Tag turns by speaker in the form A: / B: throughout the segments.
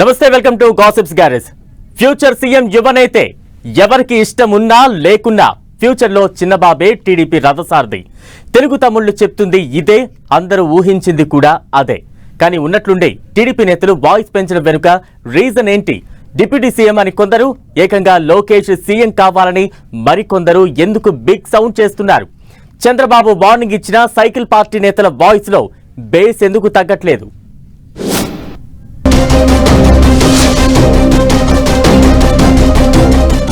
A: నమస్తే, welcome to gossips garage. Future CM యువనైతే ఎవరికి ఇష్టం ఉన్నా లేకున్నా ఫ్యూచర్ లో చిన్నబాబే టీడీపీ రథసారథి. తెలుగు తమ్ముళ్లు చెప్తుంది ఇదే, అందరూ ఊహించింది కూడా అదే. కానీ ఉన్నట్లుండే టీడీపీ నేతలు వాయిస్ పెంచడం వెనుక రీజన్ ఏంటి? డిప్యూటీ సీఎం అని కొందరు, ఏకంగా లోకేష్ సీఎం కావాలని మరికొందరు ఎందుకు బిగ్ సౌండ్ చేస్తున్నారు? చంద్రబాబు వార్నింగ్ ఇచ్చిన సైకిల్ పార్టీ నేతల వాయిస్ లో బేస్ ఎందుకు తగ్గట్లేదు?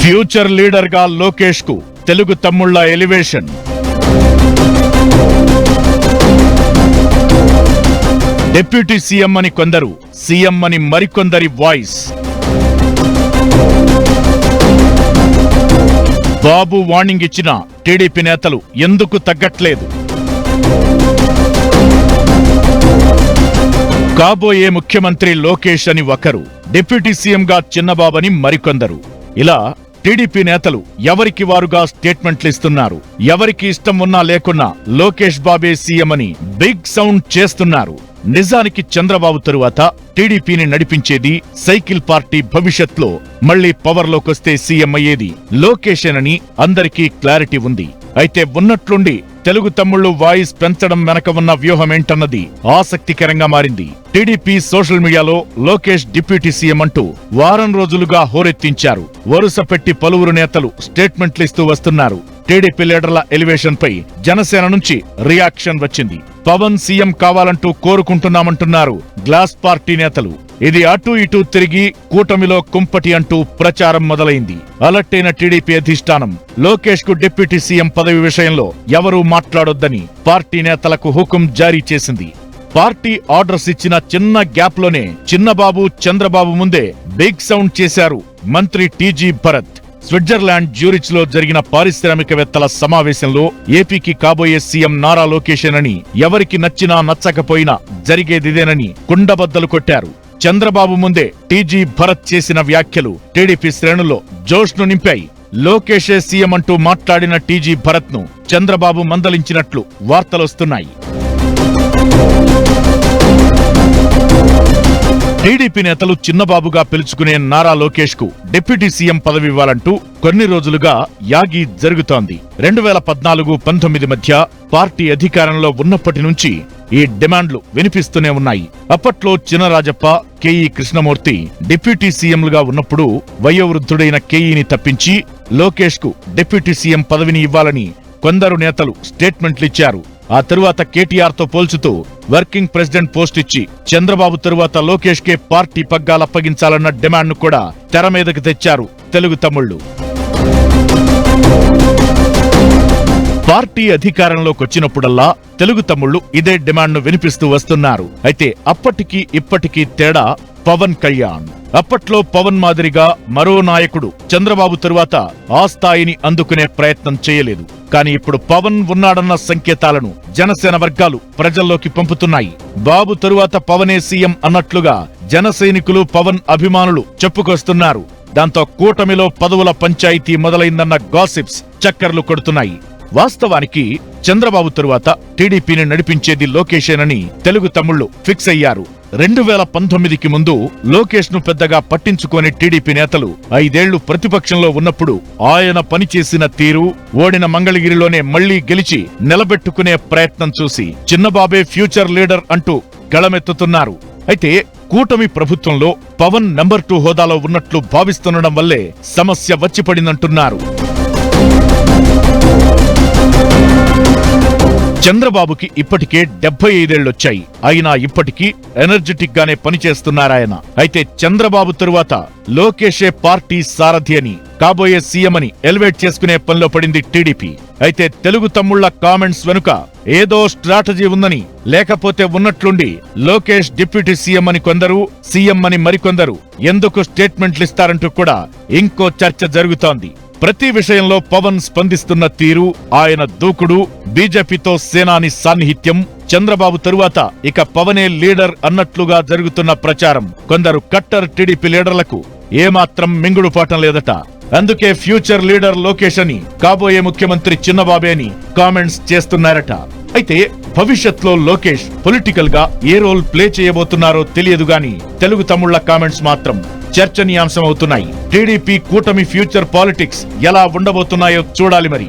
B: ఫ్యూచర్ లీడర్ గా లోకేష్ కు తెలుగు తమ్ముళ్ల ఎలివేషన్. డిప్యూటీ సీఎం అని కొందరు, సీఎం అని మరికొందరి వాయిస్. బాబు వార్నింగ్ ఇచ్చిన టీడీపీ నేతలు ఎందుకు తగ్గట్లేదు? కాబోయే ముఖ్యమంత్రి లోకేష్ అని ఒకరు, డిప్యూటీ సీఎంగా చిన్నబాబని మరికొందరు. ఇలా టీడీపీ నేతలు ఎవరికి వారుగా స్టేట్మెంట్లు ఇస్తున్నారు. ఎవరికి ఇష్టం ఉన్నా లేకున్నా లోకేష్ బాబే సీఎం అని బిగ్ సౌండ్ చేస్తున్నారు. నిజానికి చంద్రబాబు తరువాత టీడీపీని నడిపించేది సైకిల్ పార్టీ. భవిష్యత్లో మళ్లీ పవర్లోకొస్తే సీఎం అయ్యేది లోకేషేనని అందరికీ క్లారిటీ ఉంది. అయితే ఉన్నట్లుండి తెలుగు తమ్ముళ్లు వాయిస్ పెంచడం వెనక ఉన్న వ్యూహమేంటన్నది ఆసక్తికరంగా మారింది. టీడీపీ సోషల్ మీడియాలో లోకేష్ డిప్యూటీ సీఎం అంటూ వారం రోజులుగా హోరెత్తించారు. వరుస పెట్టి పలువురు నేతలు స్టేట్మెంట్లిస్తూ వస్తున్నారు. టీడీపీ లీడర్ల ఎలివేషన్ పై జనసేన నుంచి రియాక్షన్ వచ్చింది. పవన్ సీఎం కావాలంటూ కోరుకుంటున్నామంటున్నారు గ్లాస్ పార్టీ నేతలు. ఇది అటూ ఇటూ తిరిగి కూటమిలో కుంపటి అంటూ ప్రచారం మొదలైంది. అలర్టైన టీడీపీ అధిష్టానం లోకేష్ కు డిప్యూటీ సీఎం పదవి విషయంలో ఎవరూ మాట్లాడొద్దని పార్టీ నేతలకు హుకుం జారీ చేసింది. పార్టీ ఆర్డర్స్ ఇచ్చిన చిన్న గ్యాప్ లోనే చిన్నబాబు చంద్రబాబు ముందే బిగ్ సౌండ్ చేశారు మంత్రి టీజీ భరత్. స్విట్జర్లాండ్ జ్యూరిచ్ లో జరిగిన పారిశ్రామికవేత్తల సమావేశంలో ఏపీకి కాబోయే సీఎం నారా లోకేషేనని, ఎవరికి నచ్చినా నచ్చకపోయినా జరిగేదిదేనని కుండబద్దలు కొట్టారు. చంద్రబాబు ముందే టీజీ భరత్ చేసిన వ్యాఖ్యలు టీడీపీ శ్రేణుల్లో జోష్ను నింపాయి. లోకేషే సీఎం అంటూ మాట్లాడిన టీజీ భరత్ ను చంద్రబాబు మందలించినట్లు వార్తలొస్తున్నాయి. టీడీపీ నేతలు చిన్నబాబుగా పిలుచుకునే నారా లోకేష్ కు డిప్యూటీ సీఎం పదవి ఇవ్వాలంటూ కొన్ని రోజులుగా యాగి జరుగుతోంది. 2014-19 మధ్య పార్టీ అధికారంలో ఉన్నప్పటి నుంచి ఈ డిమాండ్లు వినిపిస్తూనే ఉన్నాయి. అప్పట్లో చినరాజప్ప, కేఈ కృష్ణమూర్తి డిప్యూటీ సీఎంలుగా ఉన్నప్పుడు వయోవృద్ధుడైన కేఈని తప్పించి లోకేష్ కు డిప్యూటీ సీఎం పదవిని ఇవ్వాలని కొందరు నేతలు స్టేట్మెంట్లిచ్చారు. ఆ తరువాత కేటీఆర్ తో పోల్చుతూ వర్కింగ్ ప్రెసిడెంట్ పోస్ట్ ఇచ్చి చంద్రబాబు తరువాత లోకేష్ కే పార్టీ పగ్గాలప్పగించాలన్న డిమాండ్ ను కూడా తెర మీదకి తెచ్చారు తెలుగు తమ్ముళ్లు. పార్టీ అధికారంలోకొచ్చినప్పుడల్లా తెలుగు తమ్ముళ్లు ఇదే డిమాండ్ ను వినిపిస్తూ వస్తున్నారు. అయితే అప్పటికీ ఇప్పటికీ తేడా పవన్ కళ్యాణ్. అప్పట్లో పవన్ మాదిరిగా మరో నాయకుడు చంద్రబాబు తరువాత ఆ స్థాయిని అందుకునే ప్రయత్నం చేయలేదు. కానీ ఇప్పుడు పవన్ ఉన్నాడన్న సంకేతాలను జనసేన వర్గాలు ప్రజల్లోకి పంపుతున్నాయి. బాబు తరువాత పవనే సీఎం అన్నట్లుగా జన సైనికులు, పవన్ అభిమానులు చెప్పుకొస్తున్నారు. దాంతో కూటమిలో పదవుల పంచాయతీ మొదలైందన్న గాసిప్స్ చక్కర్లు కొడుతున్నాయి. వాస్తవానికి చంద్రబాబు తరువాత టీడీపీని నడిపించేది లోకేషేనని తెలుగు తమ్ముళ్లు ఫిక్స్ అయ్యారు. 2019కి ముందు లోకేష్ ను పెద్దగా పట్టించుకోని టీడీపీ నేతలు 5 ఏళ్లు ప్రతిపక్షంలో ఉన్నప్పుడు ఆయన పనిచేసిన తీరు, ఓడిన మంగళగిరిలోనే మళ్లీ గెలిచి నిలబెట్టుకునే ప్రయత్నం చూసి చిన్నబాబే ఫ్యూచర్ లీడర్ అంటూ గళమెత్తుతున్నారు. అయితే కూటమి ప్రభుత్వంలో పవన్ నంబర్ 2 హోదాలో ఉన్నట్లు భావిస్తుండడం వల్లే సమస్య వచ్చిపడిందంటున్నారు. చంద్రబాబుకి ఇప్పటికే 75 ఏళ్లొచ్చాయి. అయినా ఇప్పటికీ ఎనర్జెటిక్ గానే పనిచేస్తున్నారాయన. అయితే చంద్రబాబు తరువాత లోకేషే పార్టీ సారథి అని, కాబోయే సీఎం అని ఎలివేట్ చేసుకునే పనిలో పడింది టీడీపీ. అయితే తెలుగు తమ్ముళ్ల కామెంట్స్ వెనుక ఏదో స్ట్రాటజీ ఉందని, లేకపోతే ఉన్నట్లుండి లోకేష్ డిప్యూటీ సీఎం అని కొందరు, సీఎం అని మరికొందరు ఎందుకు స్టేట్మెంట్లిస్తారంటూ కూడా ఇంకో చర్చ జరుగుతోంది. ప్రతి విషయంలో పవన్ స్పందిస్తున్న తీరు, ఆయన దూకుడు, బీజేపీతో సేనాని సాన్నిహిత్యం, చంద్రబాబు తరువాత ఇక పవనే లీడర్ అన్నట్లుగా జరుగుతున్న ప్రచారం కొందరు కట్టర్ టీడీపీ లీడర్లకు ఏమాత్రం మింగుడుపాటం లేదట. అందుకే ఫ్యూచర్ లీడర్ లోకేష్ అని, కాబోయే ముఖ్యమంత్రి చిన్నబాబే అని కామెంట్స్ చేస్తున్నారట. అయితే భవిష్యత్తులో లోకేష్ పొలిటికల్ గా ఏ రోల్ ప్లే చేయబోతున్నారో తెలియదు గాని తెలుగు తమ్ముళ్ల కామెంట్స్ మాత్రం చర్చనీయాంశమవుతున్నాయి. టీడీపీ కూటమి ఫ్యూచర్ పాలిటిక్స్ ఎలా ఉండబోతున్నాయో చూడాలి మరి.